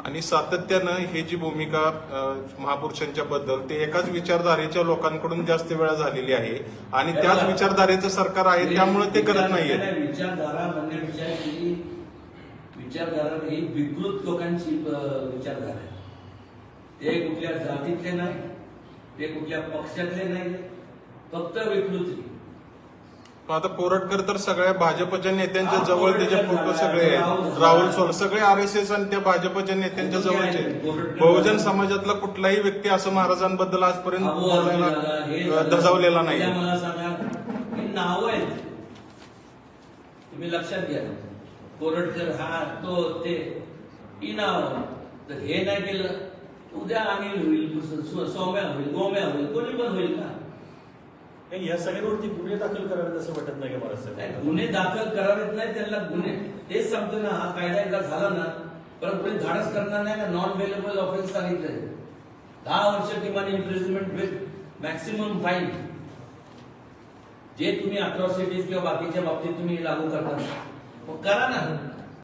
आणि सातत्यानं ही जी भूमिका महापुरुषांच्या बद्दल ते एकाच विचारधारेच्या लोकांकडून जास्त वेळा झालेली आहे आणि त्याच विचारधारेचं सरकार आहे त्यामुळे ते करत नाहीये. विचारधारा म्हणण्यापेक्षा ही विचारधारा ही विकृत लोकांची विचारधारा आहे. ते कुठल्या जातीतले नाही, ते कुठल्या पक्षातले नाही, फक्त विकृती. आता कोरटकर तर सगळ्या भाजपच्या नेत्यांच्या जवळ त्याचे फोटो सगळे आहेत. राहुल सोल सगळे RSS आणि त्या भाजपच्या नेत्यांच्या जवळचे. बहुजन समाजातला कुठलाही व्यक्ती असं महाराजांबद्दल आजपर्यंत बोलायला धजावलेला नाही. मला सांगा, ही नावं आहेत, तुम्ही लक्षात घ्या. कोरटकर हा तो ते ही नाव. तर हे नाही केलं उद्या अनिल होईल, सौम्या होईल, गोम्या होईल, कोणी पण होईल का? या सगळ्यांवरती गुन्हे दाखल करावेत असं वाटत नाही का महाराज? गुन्हे दाखल करावेत नाही, त्यांना गुन्हे तेच सांगतो ना. हा कायदा एकदा झाला ना परत कोणी धाडस करणार नाही का? नॉन वेलेबल ऑफेन्स सांगितलंय 10 वर्ष किमान इम्प्रिझनमेंट विथ मॅक्सिमम फाईन. जे तुम्ही अट्रॉसिटीज किंवा बाकीच्या बाबतीत तुम्ही लागू करता मग करा ना.